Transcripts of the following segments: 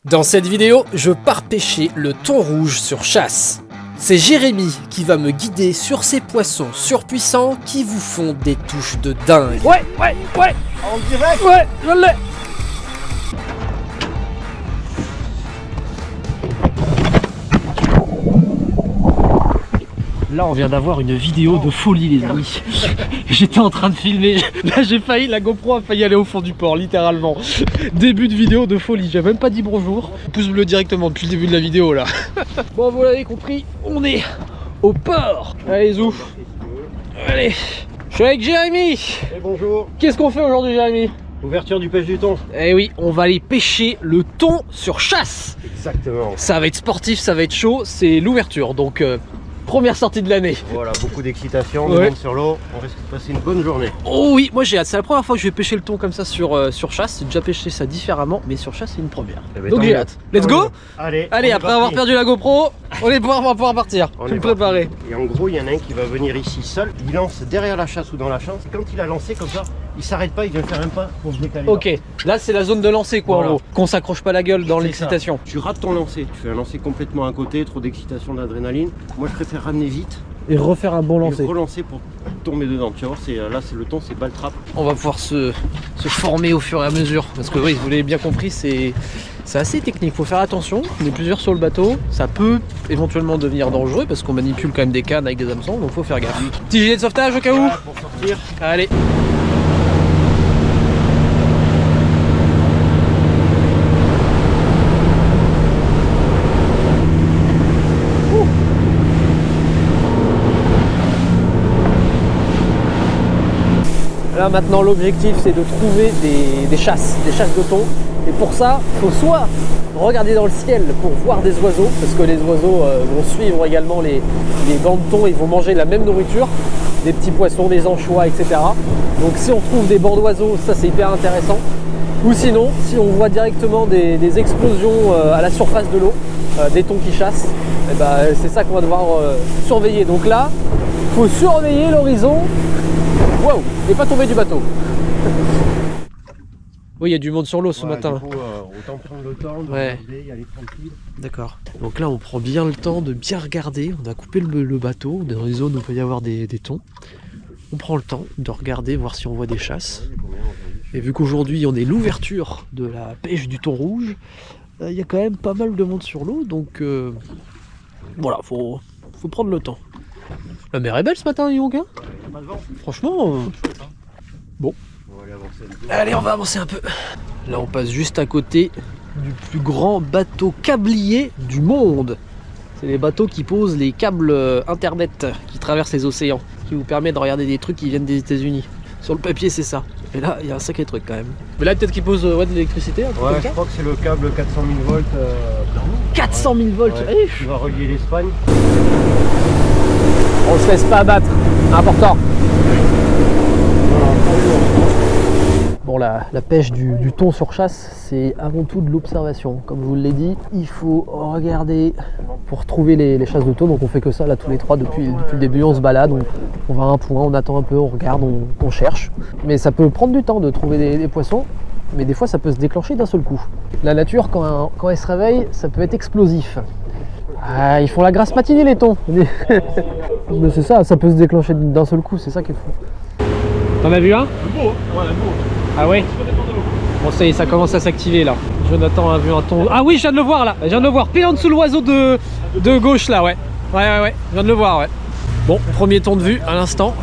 Dans cette vidéo, je pars pêcher le thon rouge sur chasse. C'est Jérémy qui va me guider sur ces poissons surpuissants qui vous font des touches de dingue. Ouais. En direct. Ouais, je l'ai. Là, on vient d'avoir une vidéo de folie, les amis. J'étais en train de filmer. Là, j'ai failli, la GoPro a failli aller au fond du port, littéralement. Début de vidéo de folie. J'ai même pas dit bonjour. Pouce bleu directement depuis le début de la vidéo, là. Bon, vous l'avez compris, on est au port. Allez, Zou. Allez. Je suis avec Jérémy. Et bonjour. Qu'est-ce qu'on fait aujourd'hui, Jérémy? Ouverture du pêche du thon. Eh oui, on va aller pêcher le thon sur chasse. Exactement. Ça va être sportif, ça va être chaud. C'est l'ouverture, donc... première sortie de l'année. Voilà, beaucoup d'excitation, Ouais. de monde sur l'eau. On risque de passer une bonne journée. Oh oui, moi j'ai hâte. C'est la première fois que je vais pêcher le thon comme ça sur chasse. J'ai déjà pêché ça différemment, mais sur chasse c'est une première. Eh ben, Donc tant j'ai mieux. hâte. Let's Tant go. mieux. Allez, Allez, après avoir perdu la GoPro, on va pouvoir partir. On Je vais est me préparer. parti. Et en gros, il y en a un qui va venir ici seul. Il lance derrière la chasse ou dans la chasse. Quand il a lancé comme ça, il s'arrête pas, il vient faire un pas pour se décaler. Ok, là c'est la zone de lancer quoi Voilà. en gros. Qu'on s'accroche pas la gueule dans C'est l'excitation. ça. Tu rates ton lancer. Tu fais un lancer complètement à côté, trop d'excitation, d'adrénaline. Moi, je préfère ramener vite Et refaire un bon et lancer. relancer pour tomber dedans. Tu vois, là, c'est le thon, c'est balle trap. On va pouvoir se former au fur et à mesure. Parce que oui, vous l'avez bien compris, c'est assez technique. Faut faire attention. On est plusieurs sur le bateau. Ça peut éventuellement devenir dangereux parce qu'on manipule quand même des cannes avec des hameçons. Donc faut faire gaffe. Petit gilet de sauvetage au cas où. Voilà, pour sortir. Allez. Là maintenant l'objectif c'est de trouver des chasses de thon. Et pour ça, il faut soit regarder dans le ciel pour voir des oiseaux, parce que les oiseaux vont suivre également les bancs de thon, ils vont manger la même nourriture, des petits poissons, des anchois, etc. Donc si on trouve des bancs d'oiseaux, ça c'est hyper intéressant. Ou sinon, si on voit directement des explosions à la surface de l'eau, des thons qui chassent, eh ben, c'est ça qu'on va devoir surveiller. Donc là, il faut surveiller l'horizon. Waouh, et pas tomber du bateau. Oui, il y a du monde sur l'eau ce matin. Du coup, autant prendre le temps de Ouais. regarder, y aller tranquille. D'accord. Donc là, on prend bien le temps de bien regarder. On a coupé le bateau. On est dans les zones où il peut y avoir des thons. On prend le temps de regarder, voir si on voit des chasses. Et vu qu'aujourd'hui, on est l'ouverture de la pêche du thon rouge, il y a quand même pas mal de monde sur l'eau. Donc voilà, faut prendre le temps. La mer est belle ce matin, Young, hein? Pas de vent. Franchement, bon. On va aller avancer un peu. Allez, on va avancer un peu. Là, on passe juste à côté du plus grand bateau câblier du monde. C'est les bateaux qui posent les câbles internet qui traversent les océans, qui vous permet de regarder des trucs qui viennent des États-Unis. Sur le papier, c'est ça. Et là, il y a un sacré truc quand même. Mais là, peut-être qu'ils posent de l'électricité, un truc Ouais, comme je ça. crois que c'est le câble 400 000 volts. 400 000 volts. Ouais, Allez. qui va relier l'Espagne. On se laisse pas abattre. Important. Bon, la pêche du thon sur chasse, c'est avant tout de l'observation. Comme je vous l'ai dit, il faut regarder pour trouver les chasses de thon. Donc on fait que ça là tous les trois depuis le début. On se balade, on va à un point, on attend un peu, on regarde, on cherche. Mais ça peut prendre du temps de trouver des poissons. Mais des fois ça peut se déclencher d'un seul coup. La nature, quand elle se réveille, ça peut être explosif. Ah, ils font la grasse matinée les thons. Mais c'est ça peut se déclencher d'un seul coup, c'est ça qui est fou. T'en as vu un? Beau, ouais, beau. Ah ouais? Bon ça y est, ça commence à s'activer là. Jonathan a vu un thon. Ah oui, je viens de le voir là. Je viens de le voir, pile en dessous l'oiseau de gauche là, ouais. Ouais, je viens de le voir, ouais. Bon, premier thon de vue à l'instant.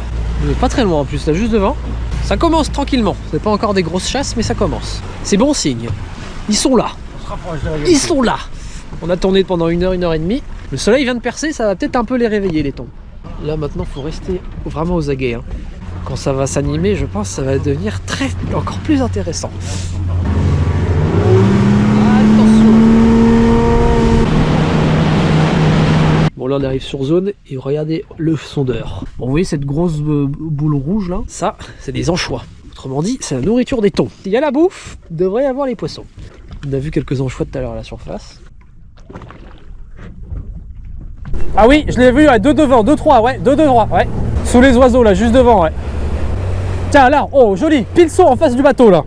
Il est pas très loin en plus, là, juste devant. Ça commence tranquillement. C'est pas encore des grosses chasses, mais ça commence. C'est bon signe. Ils sont là. On se rapproche de la Ils sont là. On a tourné pendant 1 heure et demie. Le soleil vient de percer, ça va peut-être un peu les réveiller les thons. Là maintenant, faut rester vraiment aux aguets, hein. Quand ça va s'animer, je pense que ça va devenir encore plus intéressant. Attention. Bon là on arrive sur zone et regardez le sondeur. Bon, vous voyez cette grosse boule rouge là? Ça, c'est des anchois. Autrement dit, c'est la nourriture des thons. Il y a la bouffe, il devrait y avoir les poissons. On a vu quelques anchois tout à l'heure à la surface. Ah oui, je l'ai vu, ouais, 2 devant, 2, 3, ouais, 2 devant, ouais. Sous les oiseaux là, juste devant, ouais. Tiens là, oh joli, pile saut en face du bateau là.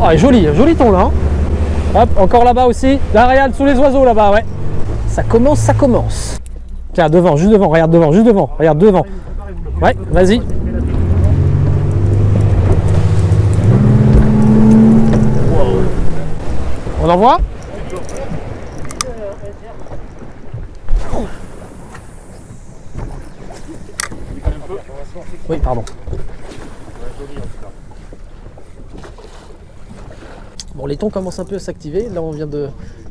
Ah joli, joli ton là. Hein. Hop, encore là-bas aussi. Là, regarde, sous les oiseaux là-bas, ouais. Ça commence, ça commence. Tiens, devant, juste devant, regarde devant, juste devant, regarde devant. Ouais, vas-y. On envoie? Oui, pardon. Bon, les thons commencent un peu à s'activer. Là, on vient de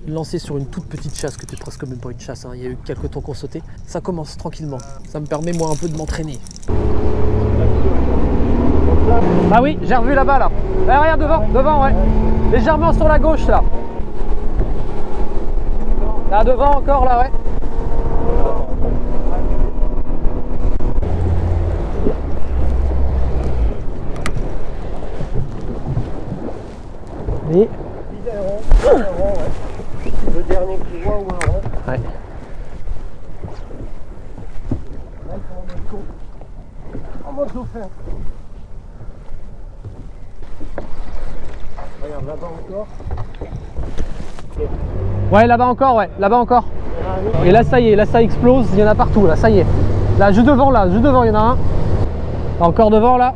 lancer sur une toute petite chasse, que c'est presque même pas une chasse, hein. Il y a eu quelques thons qui ont sauté. Ça commence tranquillement. Ça me permet, moi, un peu de m'entraîner. Ah oui, j'ai revu là-bas, là. Ah, regarde, devant, ouais. Légèrement sur la gauche, là. Là, devant encore, là, ouais. Et... Le dernier que tu vois ou un rond. Ouais. En mode dauphin. Regarde là-bas encore. Ouais, là-bas encore, ouais. Là-bas encore. Et là, ça y est, là, ça explose. Il y en a partout, là, ça y est. Là, juste devant, il y en a un. Encore devant, là.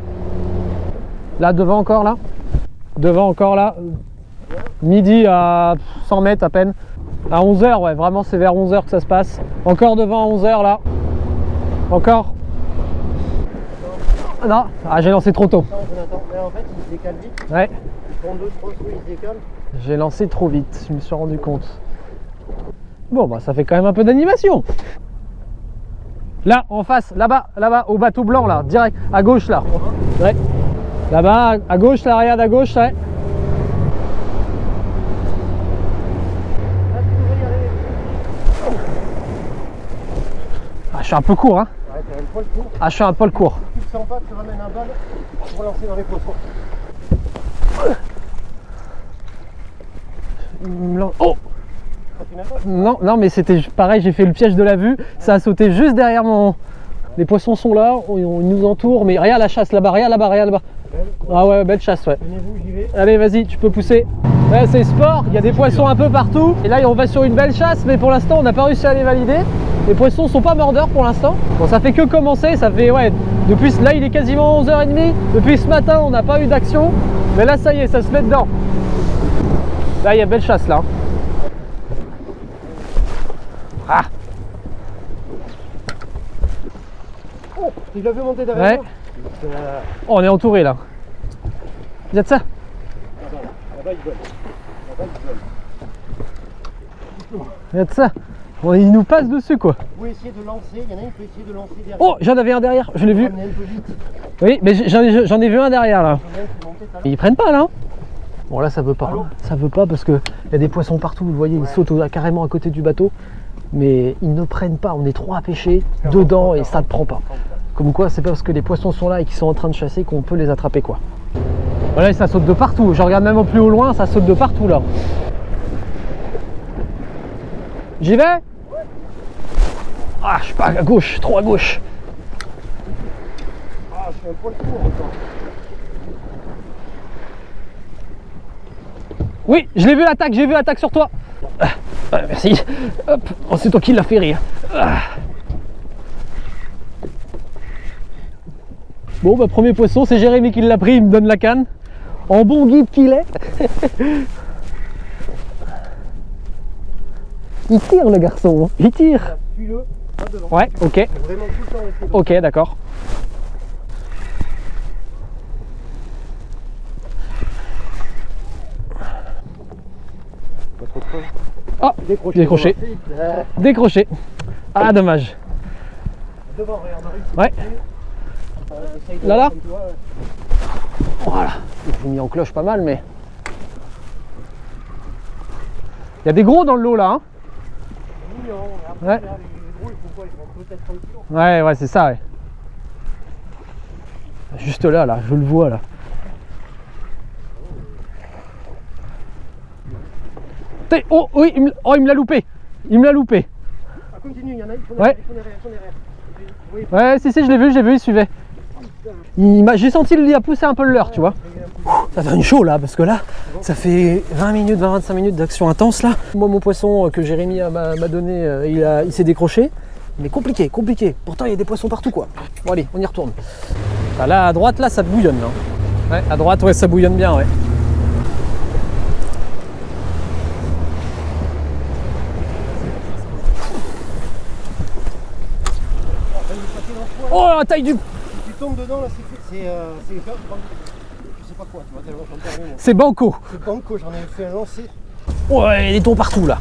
Là, devant encore, là. Devant encore, là. Midi à 100 mètres à peine. À 11h, ouais, vraiment, c'est vers 11h que ça se passe. Encore devant à 11h, là. Encore. Non, ah, j'ai lancé trop tôt. Jonathan, mais en fait, il se décale vite. Ouais. Ils font 2-3 coups, ils se décalent. J'ai lancé trop vite, je me suis rendu compte. Bon, bah ça fait quand même un peu d'animation. Là, en face, là-bas, au bateau blanc, là, direct, à gauche, là. Ouais. Là-bas, à gauche, là, regarde, à gauche, ouais. Ah, je suis un peu court, hein. Ouais, t'as un poil court. Ah, je suis un poil court. Si tu le sens pas, tu ramènes un balle pour lancer dans les poissons. Oh! Non, non, mais c'était pareil, j'ai fait le piège de la vue, ça a sauté juste derrière mon... Les poissons sont là, ils nous entourent, mais regarde la chasse là-bas, regarde là-bas, regarde là-bas. Ah ouais, belle chasse, ouais. Tenez-vous, j'y vais. Allez, vas-y, tu peux pousser. Ouais, c'est sport, il y a des poissons un peu partout. Et là, on va sur une belle chasse, mais pour l'instant, on n'a pas réussi à les valider. Les poissons sont pas mordeurs pour l'instant. Bon, ça fait que commencer, ça fait, ouais, depuis là, il est quasiment 11h30. Depuis ce matin, on n'a pas eu d'action. Mais là, ça y est, ça se met dedans. Là, il y a belle chasse, là. Ah! Oh, il l'a vu monter derrière Ouais. moi. Oh, on est entouré, là. Vous êtes ça? Là-bas, il vole. Là-bas, il vole. Vous êtes ça? Bon, il nous passe dessus, quoi. Vous pouvez essayer de lancer, il y en a un qui peut essayer de lancer derrière. Oh, j'en avais un derrière, je l'ai vu. On est un peu vite. Oui, mais j'en ai vu un derrière, là. Il y en a un qui est monté tout à l'heure. Ils prennent pas, là. Bon, là, ça veut pas. Hein. Ça veut pas parce qu'il y a des poissons partout. Vous voyez, ils sautent carrément à côté du bateau. Mais ils ne prennent pas. On est trois à pêcher dedans et ça ne prend pas. Comme quoi, c'est pas parce que les poissons sont là et qu'ils sont en train de chasser qu'on peut les attraper, quoi. Voilà, ça saute de partout. Je regarde même au plus au loin, ça saute de partout, là. J'y vais? Ah, je suis pas à gauche, trop à gauche. Ah, je suis un poil court encore. Oui, je l'ai vu l'attaque, j'ai vu l'attaque sur toi. Ah, merci. Hop, oh, c'est toi qui l'as fait rire. Ah. Bon, bah, premier poisson, c'est Jérémy qui l'a pris, il me donne la canne. En bon guide qu'il est. Il tire, le garçon, il tire. Suis-le, pas devant. Ouais, ok. Faut vraiment tout le temps rester devant. Ok, d'accord. Pas trop de creux. Oh, décroché. Décroché. Ah, dommage. Devant, regarde, Ouais. essaye de Là, là. comme toi, ouais. Voilà. J'ai mis en cloche pas mal, mais... Il y a des gros dans le lot, là. Hein. C'est mignon, mais Ouais. après, là, les gros, ils font quoi? Ils font peut-être 30 kilos. Ouais, ouais, c'est ça, ouais. Juste là, là, je le vois, là. Oh, oui, il me l'a loupé. Il me l'a loupé. Ah, continue, il y en a, ils font Ouais. Oui, Ouais, si, je l'ai vu, il suivait. J'ai senti, il a poussé un peu le leurre, tu vois. Ça donne chaud là, parce que là, ça fait 20 minutes, 20-25 minutes d'action intense là. Moi, mon poisson que Jérémy m'a donné, il s'est décroché. Mais compliqué, compliqué. Pourtant, il y a des poissons partout quoi. Bon allez, on y retourne. Ah, là, à droite, là, ça bouillonne. Là. Ouais, à droite, ouais, ça bouillonne bien, ouais. Oh, la taille du... Tu tombes dedans là, c'est je sais pas quoi, tu vois, tellement j'en perds moi. C'est banco. C'est banco, j'en ai fait un lancer. Ouais, il y a des thons partout là.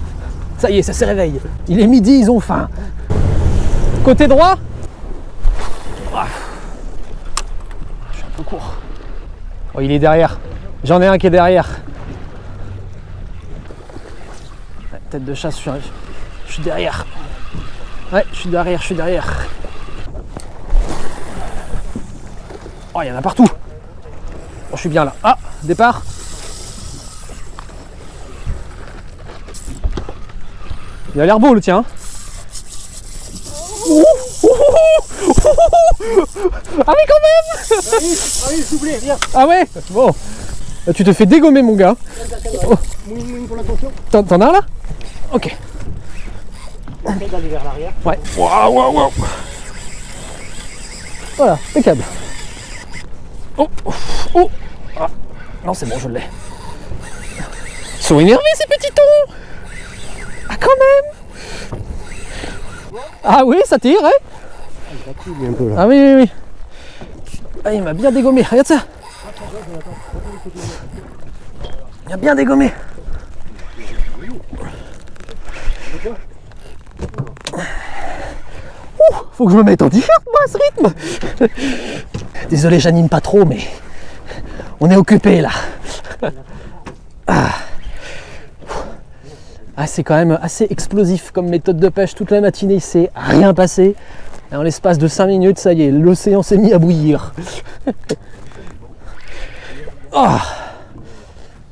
Ça y est, ça se réveille. Il est midi, ils ont faim. Côté droit. Ah. Je suis un peu court. Oh, il est derrière. J'en ai un qui est derrière. Ouais, tête de chasse, je suis derrière. Ouais, je suis derrière. Oh, il y en a partout. Oh, je suis bien là. Ah, départ. Il a l'air beau le tien. Ah oui quand même. Ah oui, s'il vous plaît, viens. Ah ouais. Bon. Tu te fais dégommer mon gars. Oh. Mouine pour l'attention. T'en as là? Ok. Essaye d'aller vers l'arrière. Ouais. Waouh. Voilà, impeccable. Oh. Ah. Non c'est bon, je l'ai. Ils sont énervés ces petits thons. Ah quand même. Ah oui, ça tire, hein. Un peu, là. Ah oui. Ah, il m'a bien dégommé, regarde ça. Il a bien dégommé. Faut que je me mette en t-shirt, moi, à ce rythme. Désolé, j'anime pas trop, mais on est occupé là. Ah, c'est quand même assez explosif comme méthode de pêche. Toute la matinée, il s'est rien passé. Et en l'espace de 5 minutes, ça y est, l'océan s'est mis à bouillir.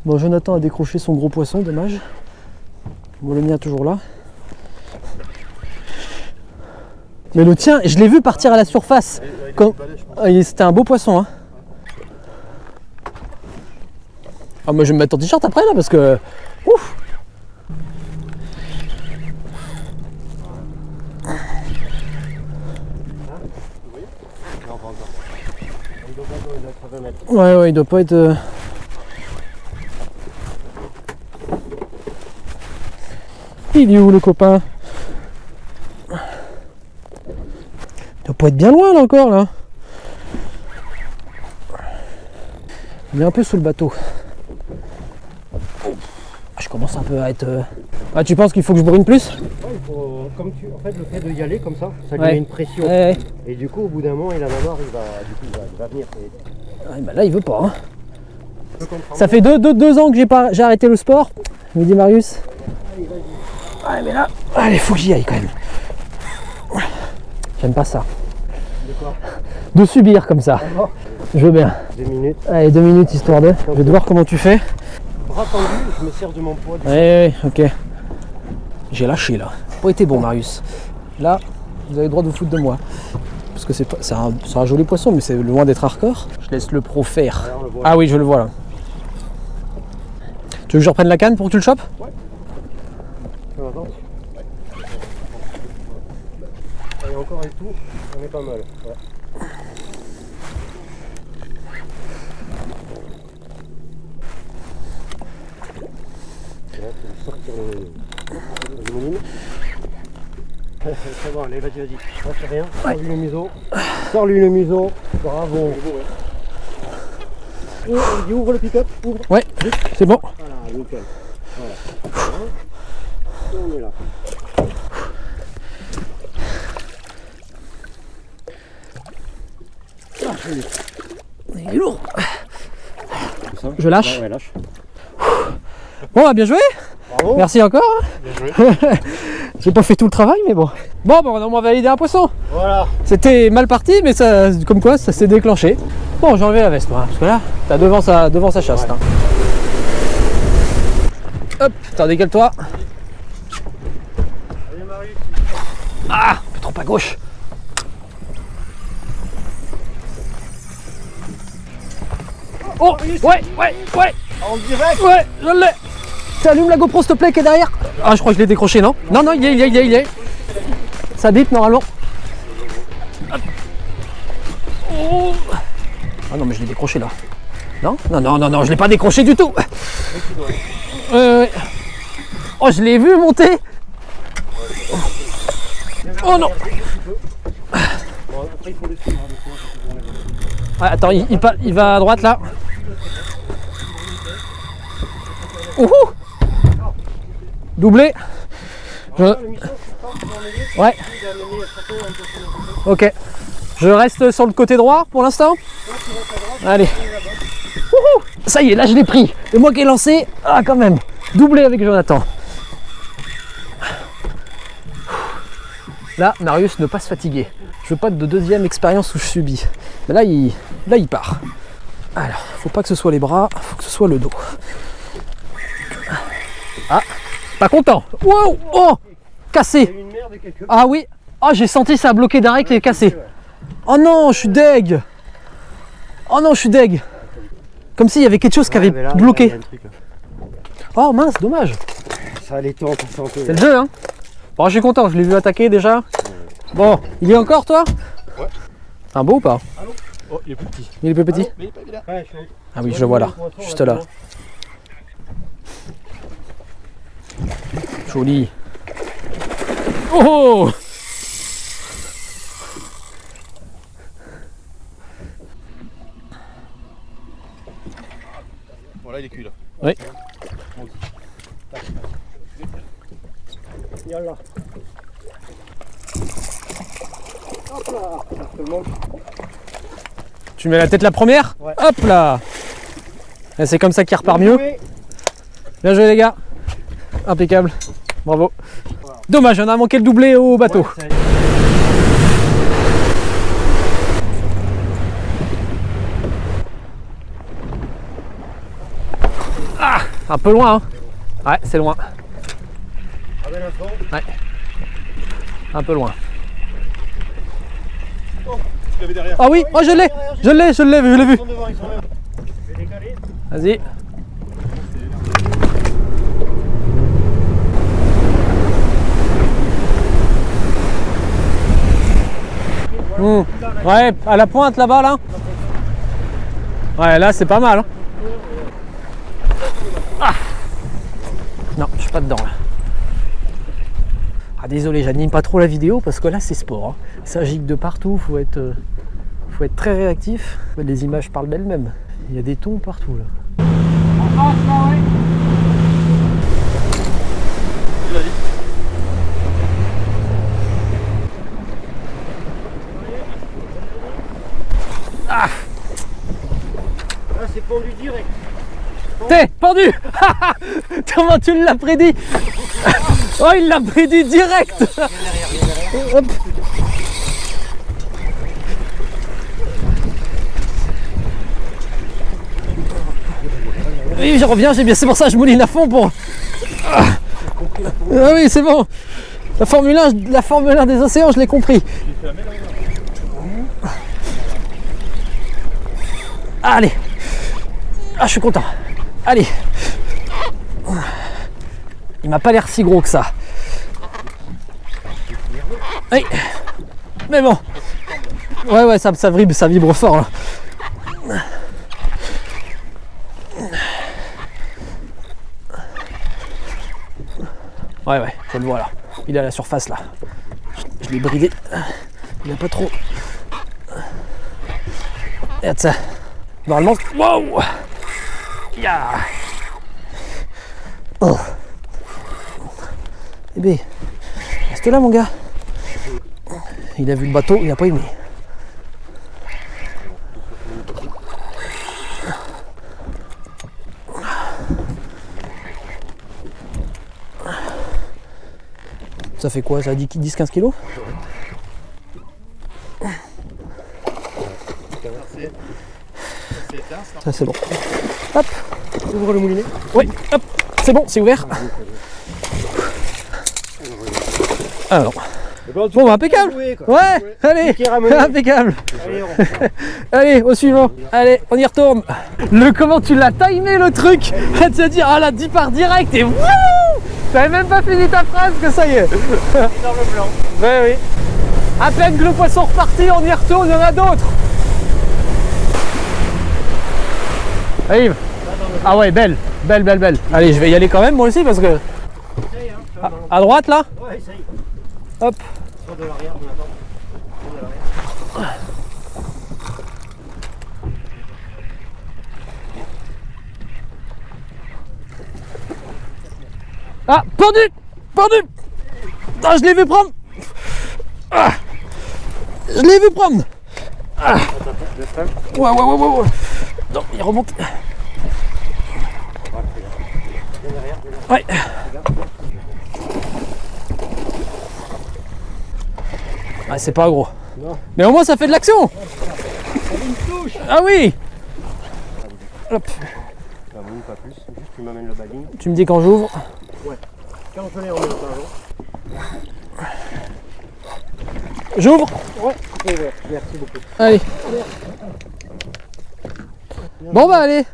Bon, Jonathan a décroché son gros poisson, dommage. Bon, le mien est toujours là. Mais le tien, je l'ai vu partir à la surface. C'était un beau poisson. Hein. Ah, moi, je vais me mettre en t-shirt après là parce que... Ouf. Ouais, il doit pas être... Il est où le copain? Il doit pas être bien loin là encore là. Il est un peu sous le bateau. Je commence un peu à être... Ah, tu penses qu'il faut que je brune plus? Ouais, il faut, en fait, le fait de y aller comme ça lui ouais. met une pression. Ouais. Et du coup, au bout d'un moment, il en a marre, il va venir. Ouais, bah là, il veut pas. Hein. Ça fait deux ans que j'ai arrêté le sport, me dit Marius. Allez, vas-y. Ouais, mais là, allez, faut que j'y aille quand même. J'aime pas ça. De quoi? De subir comme ça. Ah, je veux bien. 2 minutes. Allez, 2 minutes histoire de. Je vais te voir comment tu fais. Bras tendu, je me sers de mon poids. Ouais, ok. J'ai lâché là. Pas été bon, Marius. Là, vous avez le droit de vous foutre de moi. Parce que c'est un joli poisson, mais c'est loin d'être hardcore. Je laisse le pro faire. Ouais, ah oui, je le vois là. Tu veux que je reprenne la canne pour que tu le chopes? Ouais. Et encore et tout, on est pas mal. Ouais. Là, tu vas sortir le mouline. C'est bon, allez, vas-y. Là, c'est rien. Sors-lui le museau. Sors-lui le museau. Bravo. Ouvre le pick-up. Ouvre. Ouais, c'est bon. Voilà, nickel. Voilà. Et on est là. Il est lourd. Je lâche. Ouais, lâche. Bon, bah, bien joué. Bravo. Merci encore. Bien joué. J'ai pas fait tout le travail, mais bon. Bon, on a au moins validé un poisson. Voilà. C'était mal parti, mais ça, comme quoi, ça s'est déclenché. Bon, j'ai enlevé la veste, moi, parce que là, t'as devant sa chasse. Ouais. Hop, t'en décale-toi. Ah, un peu trop à gauche. Oh, ouais. En direct. Ouais, je l'ai. T'allumes la GoPro s'il te plaît qui est derrière. Ah, je crois que je l'ai décroché, non? Non, il y est. Ça bip normalement. Oh. Ah non, mais je l'ai décroché là. Non, je l'ai pas décroché du tout. Oh, je l'ai vu monter. Oh non. Ouais, attends, il va à droite là. Doublé. Ouais. Ok. Je reste sur le côté droit pour l'instant. Allez. Ça y est, là je l'ai pris. Et moi qui ai lancé. Ah quand même. Doublé avec Jonathan. Là, Marius, ne pas se fatiguer. Je veux pas de deuxième expérience où je subis. Mais là, il part. Alors, faut pas que ce soit les bras, faut que ce soit le dos. Ah, pas content. Wow, oh, cassé. Ah oui, ah j'ai senti ça bloqué direct et cassé. Oh non, je suis deg. Comme s'il y avait quelque chose qui avait bloqué. Oh mince, dommage. Ça allait temps pour ça un peu. C'est le jeu, hein. Bon, je suis content, je l'ai vu attaquer déjà. Bon, il y est encore toi? Ouais. Un beau ou pas? Allô? Oh, il est plus petit. Il est plus petit? Mais il est pas évident. Ouais, Ah oui, je le vois là, juste là. Joli. Oh! Bon, là, il est cuit là. Oui. Yallah. Hop là, tout le monde. Tu mets la tête la première? Ouais. Hop là! Et c'est comme ça qu'il repart mieux. Bien joué les gars. Impeccable. Bravo. Voilà. Dommage, on a manqué le doublé au bateau. Ouais, ah, un peu loin hein. Ouais, c'est loin. Ouais. Un peu loin. Oh, je l'avais derrière. Ah oui, oh je l'ai vu. Vas-y. Ouais, à la pointe là-bas là. Ouais, là c'est pas mal. Hein. Ah. Non, je suis pas dedans là. Ah désolé, j'anime pas trop la vidéo parce que là c'est sport. Hein. Ça gicle de partout, faut être très réactif. Les images parlent d'elles-mêmes. Il y a des tons partout là. Ah. Là c'est pendu direct. T'es pendu. Comment tu l'as prédit? Oh, il l'a prédit direct. Hop. Oui, je reviens, c'est pour ça que je mouline à fond pour... Ah oui, c'est bon. La Formule 1 des océans, je l'ai compris. Allez. Ah, je suis content. Allez. Il m'a pas l'air si gros que ça. Oui. Mais bon. Ouais, ça vibre fort là. Ouais, je le vois là. Il est à la surface là. Je l'ai bridé. Il n'a pas trop. Regarde ça. Normalement. Wow! Yeah. Oh. Eh bien, reste là mon gars. Il a vu le bateau, il n'a pas aimé. Ça fait quoi? Ça a 10-15 kilos? Ça c'est bon. Hop, ouvre le moulinet. Oui, hop, c'est bon, c'est ouvert. Alors, Bon, bah, impeccable. Ouais, allez, impeccable. Allez, au suivant. Allez, on y retourne. Comment tu l'as timé le truc? Elle te dire, ah là, 10 par direct et wouh! T'avais même pas fini ta phrase que ça y est. Dans le blanc. Ouais, oui. À peine que le poisson reparti, on y retourne, il y en a d'autres. Arrive. Ah ouais, belle. Allez, je vais y aller quand même moi aussi parce que... À droite là? Ouais, essaye. Hop. Sur de l'arrière, on attend. Sur de l'arrière. Ah, pendu. Ah, je l'ai vu prendre. Ah, je l'ai vu prendre. Ah. Ouais. Non, il remonte. Ouais. Ah, c'est pas gros. Non. Mais au moins ça fait de l'action. Ah oui. Hop. Ah bon, pas plus. Juste tu m'amènes le bagging. Tu me dis quand j'ouvre. Ouais. Quand je l'ai en même temps. J'ouvre. Ouais. Merci beaucoup. Allez. Bon bah allez.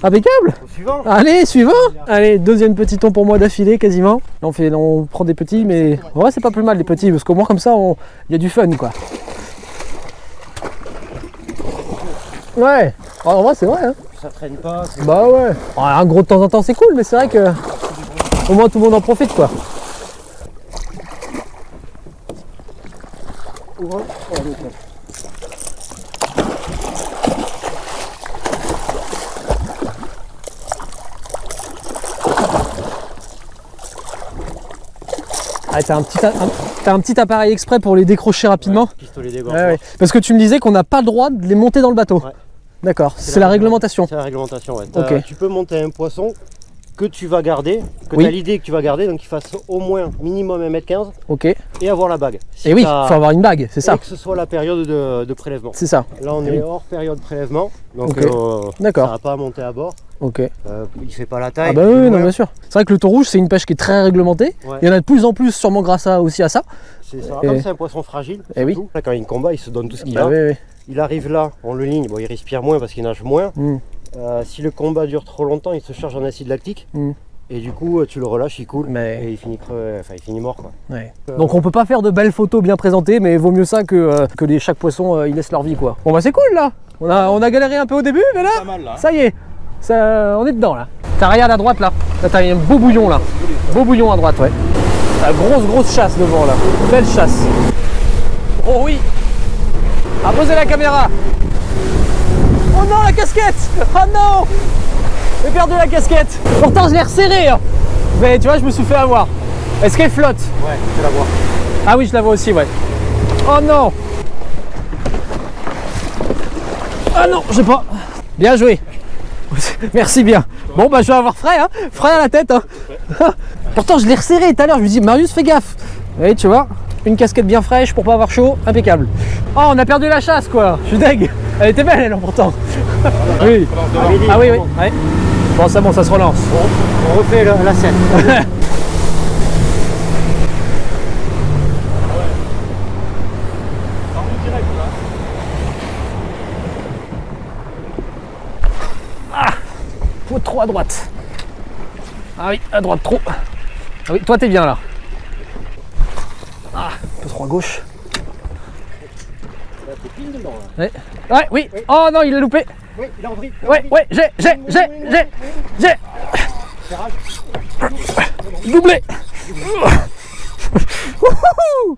Impeccable. Au suivant. Allez, suivant. Allez, deuxième petit ton pour moi d'affilée quasiment. Là, on prend des petits, mais en vrai c'est pas plus mal les petits parce qu'au moins comme ça il y a du fun quoi. Ouais. Ah, en vrai c'est vrai. Hein. Ça traîne pas. Bah ouais. Un gros de temps en temps c'est cool, mais c'est vrai que au moins tout le monde en profite quoi. Ouvre. Ah, t'as un petit appareil exprès pour les décrocher rapidement. Ouais, pistolet dégorgement. Ouais. Parce que tu me disais qu'on n'a pas le droit de les monter dans le bateau. Ouais. D'accord, c'est la réglementation. C'est la réglementation, ouais. Ok. Tu peux monter un poisson que tu vas garder, que Oui. tu as l'idée que tu vas garder, donc il fasse au moins minimum 1m15 Ok. et avoir la bague. Si Et oui, il t'as- faut avoir une bague, c'est ça. Et que ce soit la période de prélèvement. C'est ça. Là on Eh est oui. hors période prélèvement, donc Ok. D'accord. ça va pas monter à bord. Ok. Il fait pas la taille. Ah bah du oui, non, moins. bien sûr. C'est vrai que le thon rouge, c'est une pêche qui est très réglementée. Ouais. Il y en a de plus en plus, sûrement grâce aussi à ça. C'est ça. Et- Comme c'est un poisson fragile, Eh oui. surtout, là, quand il combat, il se donne tout ce qu'il Bah a. oui, oui. Il arrive là, on le ligne, bon, il respire moins parce qu'il nage moins. Mm. Si le combat dure trop longtemps, il se charge en acide lactique. Mm. Et du coup, tu le relâches, il coule. Mais- Et il finit il finit mort, quoi. Ouais. Donc on peut pas faire de belles photos bien présentées, mais vaut mieux ça que chaque poisson ils laissent leur vie quoi. Bon bah c'est cool là. On a galéré un peu au début, mais là, Pas mal là. ça y est, on est dedans là. T'as regarde à droite là. Là t'as un beau bouillon là. Beau bouillon à droite, ouais. La grosse chasse devant là. Belle chasse. Oh oui. À poser la caméra. Oh non la casquette. Oh non. J'ai perdu la casquette. Pourtant je l'ai resserrée. Hein. Mais tu vois je me suis fait avoir. Est-ce qu'elle flotte? Ouais, tu la vois. Ah oui, je la vois aussi, ouais. Oh non! Ah non, je sais pas. Bien joué. Merci bien. Bon, bah je vais avoir frais, hein. Frais à la tête, hein. Pourtant, je l'ai resserré tout à l'heure. Je me dis, Marius, fais gaffe. Oui, tu vois, une casquette bien fraîche pour pas avoir chaud, impeccable. Oh, on a perdu la chasse, quoi. Je suis deg. Elle était belle, elle, pourtant. Oui. Ah oui, oui. Ouais. Bon, c'est bon, ça se relance. On refait la scène. Faut trop à droite. Ah oui, à droite trop. Ah oui, toi t'es bien là. Ah, un peu trop à gauche. T'es pile dedans, là. Ouais. Ouais, oui. Oh non, il a loupé. Oui, il a repris. Ouais, ouais, j'ai. Doublé. Wouhou.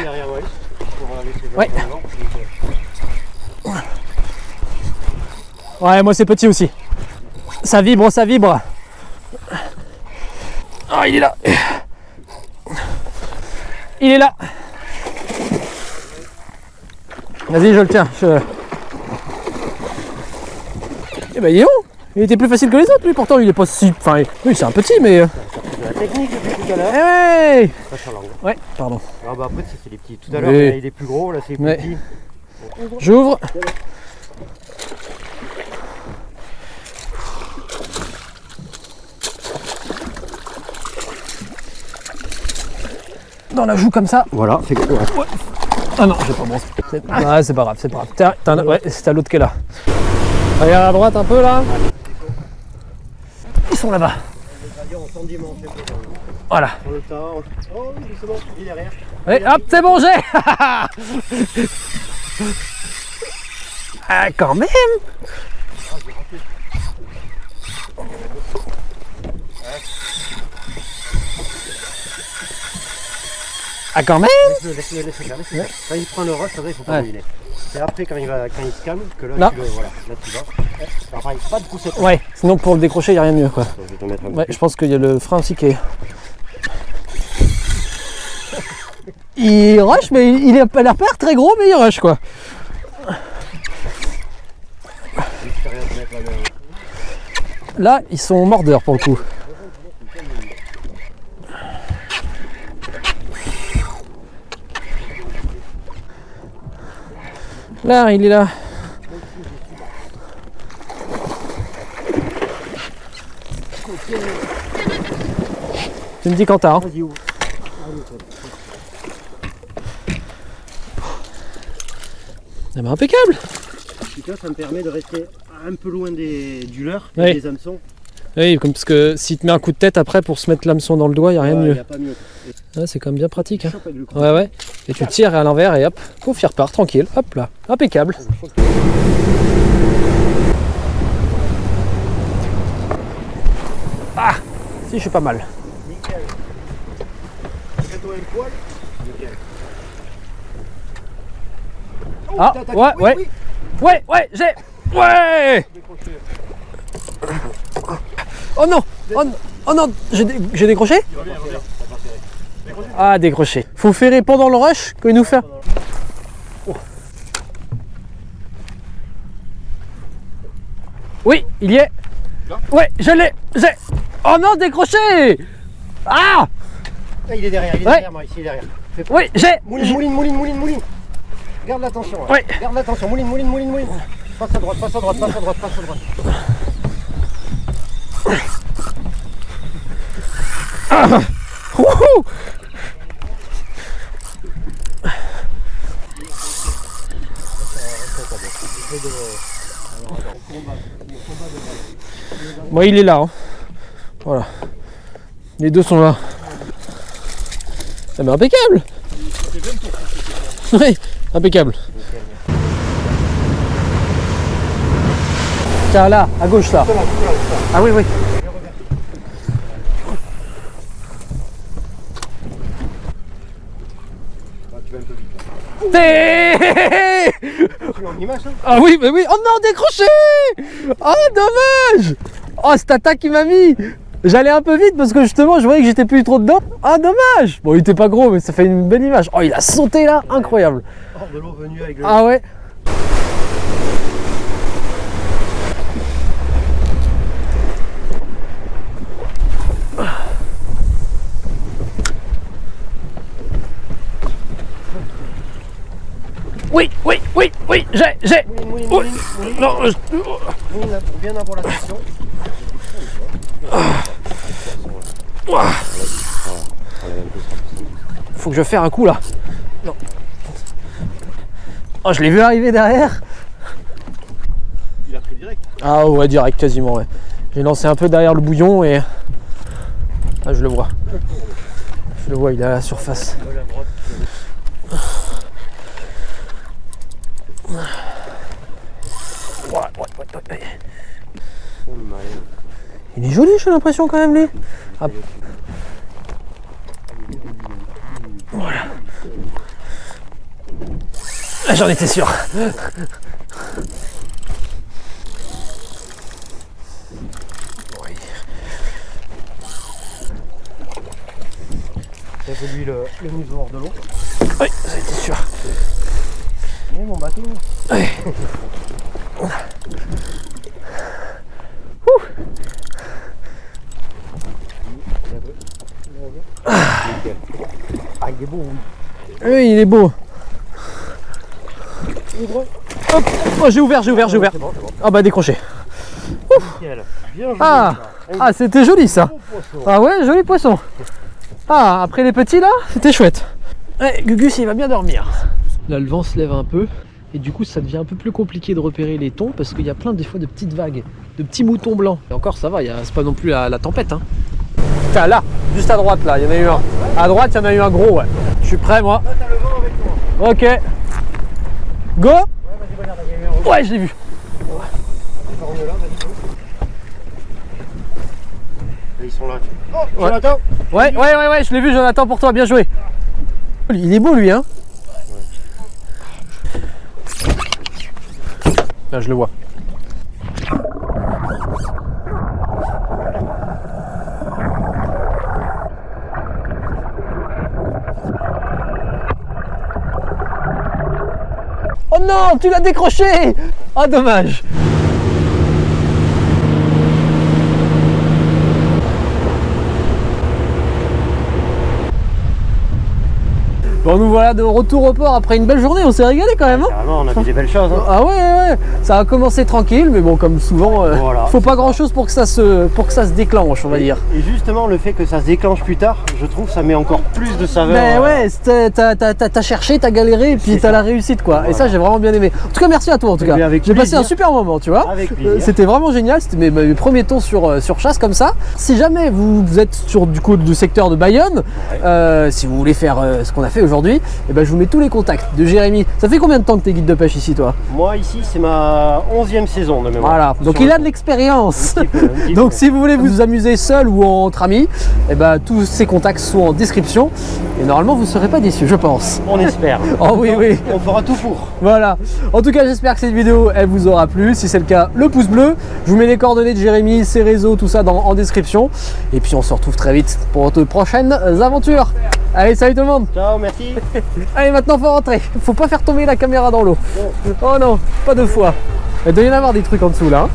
Derrière, ouais. Pour laisser Ouais. vraiment, Ouais, moi c'est petit aussi. Ça vibre, ça vibre. Ah, il est là. Il est là. Vas-y, je le tiens. Eh ben, il est bon. Il était plus facile que les autres, lui. Pourtant, il est pas si. Enfin, oui, c'est un petit, mais. c'est de la technique depuis tout à l'heure. Eh ouais. Pas sur l'angle. Ouais, pardon. Ah bah après, c'est les petits. Tout à l'heure, Oui. il est plus gros, là, c'est plus Ouais. petit. J'ouvre. dans la joue comme ça. Voilà, c'est ouais. Ah non, j'ai pas bon. Ouais, c'est pas grave, c'est pas grave. Ouais, c'est à l'autre qui est là. Allez, à droite un peu là. Ils sont là-bas. Voilà. Oh, c'est bon, il est derrière. Allez, hop, c'est bon, j'ai. Ah, quand même. Ah, quand même. Laisse-le faire. Quand il prend le rush, il faut pas où il est. C'est après quand il se calme que là, non. voilà, là tu vas. Alors, pareil, pas de poussette. Ouais, sinon pour le décrocher, il n'y a rien de mieux quoi. Je vais te mettre un Ouais, je pense qu'il y a le frein aussi qui est. Il rush, mais il a l'air pas très gros, mais il rush quoi. Là, ils sont mordeurs pour le coup. Là, il est là. Tu me dis quand t'as. Hein. Ah bah, impeccable. Ça me permet de rester un peu loin du leurre, oui. des hameçons. Oui, comme parce que si tu te mets un coup de tête après pour se mettre l'hameçon dans le doigt, il n'y a rien de mieux. Y a pas mieux. Ouais, c'est quand même bien pratique. Hein. Ouais, ouais. Et tu tires à l'envers et hop, pouf, il repart tranquille. Hop là, impeccable. Ah, si, je suis pas mal. Nickel. Fais-toi un poil. Nickel. Oh, Ah, ouais, oui, ouais. Oui. Ouais, j'ai. Ouais. Oh non, oh non, j'ai décroché. Ah, décroché. Faut ferrer pendant le rush que nous faire. Oh. Oui, il y est. Ouais, je l'ai. J'ai. Oh non, décroché. Ah. Il est derrière, moi, ici, il est derrière. Oui, j'ai. Mouline. Garde l'attention. Oui. Garde l'attention. Mouline. Passe à droite. Ah. Wouhou. Bon, il est là. Hein. Voilà. Les deux sont là. Ah, mais impeccable. Oui, impeccable. Tiens, là, à gauche, là. Ah oui. En image, hein. Ah oui, mais oui. Oh non, décroché. Oh, dommage. Oh, cette attaque qui m'a mis. J'allais un peu vite parce que justement, je voyais que j'étais plus trop dedans. Ah, dommage. Bon, il était pas gros, mais ça fait une belle image. Oh, il a sauté là, incroyable. Hors de l'eau venue avec le... Ah ouais. Oui, j'ai. Mouline. Non, Mouline, bien avoir l'attention. faut que je fasse un coup là. Non. Oh, je l'ai vu arriver derrière. Il a pris direct. Ah ouais, direct quasiment, ouais. J'ai lancé un peu derrière le bouillon et... Ah, je le vois. Je le vois, il est à la surface. Ouais. Il est joli, j'ai l'impression quand même, lui. Ah. Voilà. J'en étais sûr. J'ai fait lui le museau hors de l'eau. Oui, ça a été sûr. Et mon bateau. Ouais. Ah, il est beau, oui. Oui, il est beau. Hop. Oh, j'ai ouvert. C'est bon. Ah bah décroché. Nickel. Bien joué. Ah, c'était joli ça. Ah ouais, joli poisson. Ah, après les petits là, c'était chouette. Ouais, Gugus il va bien dormir. Là le vent se lève un peu et du coup ça devient un peu plus compliqué de repérer les thons parce qu'il y a plein des fois de petites vagues, de petits moutons blancs. Et encore ça va, c'est pas non plus la tempête. Hein. Tiens là, juste à droite là, il y en a eu un. À droite il y en a eu un gros, ouais. Je suis prêt moi. Là, t'as le vent avec toi. Ok. Go. Ouais, vas-y, regarde, il y a eu un rouge. Ouais, je l'ai vu. Là, vas-y. Et ils sont là. Oh, Ouais. Jonathan. Ouais, je l'ai vu Jonathan, pour toi, bien joué. Il est beau lui hein. Là je le vois. Oh non, tu l'as décroché. Oh dommage. Bon, nous voilà de retour au port après une belle journée, on s'est régalé quand même. Hein. Carrément, on a vu des belles choses. Hein. Ah ouais, ça a commencé tranquille, mais bon, comme souvent, Voilà, faut pas grand chose pour que ça se déclenche, on va dire. Et justement, le fait que ça se déclenche plus tard, je trouve ça met encore plus de saveur. Ben ouais, t'as cherché, t'as galéré, et puis C'est t'as ça. la réussite quoi. Voilà. Et ça, j'ai vraiment bien aimé. En tout cas, merci à toi en tout Eh cas. bien, avec J'ai passé plaisir. un super moment, tu vois. Avec plaisir. C'était vraiment génial, c'était mes premiers tons sur chasse comme ça. Si jamais vous êtes sur du coup du secteur de Bayonne, si vous voulez faire ce qu'on a fait aujourd'hui, eh ben, je vous mets tous les contacts de Jérémy. Ça fait combien de temps que t'es guide de pêche ici toi? Moi ici c'est ma 11e saison de mémoire. Voilà, donc il a de l'expérience. Un petit Donc peu. si vous voulez vous amuser seul ou entre amis, eh ben, tous ces contacts sont en description. Et normalement vous ne serez pas déçus, je pense. On espère. Oh oui, oui. On fera tout pour. Voilà. En tout cas, j'espère que cette vidéo, elle vous aura plu. Si c'est le cas, le pouce bleu. Je vous mets les coordonnées de Jérémy, ses réseaux, tout ça en description. Et puis on se retrouve très vite pour de prochaines aventures. Allez, salut tout le monde. Ciao, merci. Allez, maintenant faut rentrer. Faut pas faire tomber la caméra dans l'eau. Oh non, pas deux fois. Il doit y en avoir des trucs en dessous là. Hein.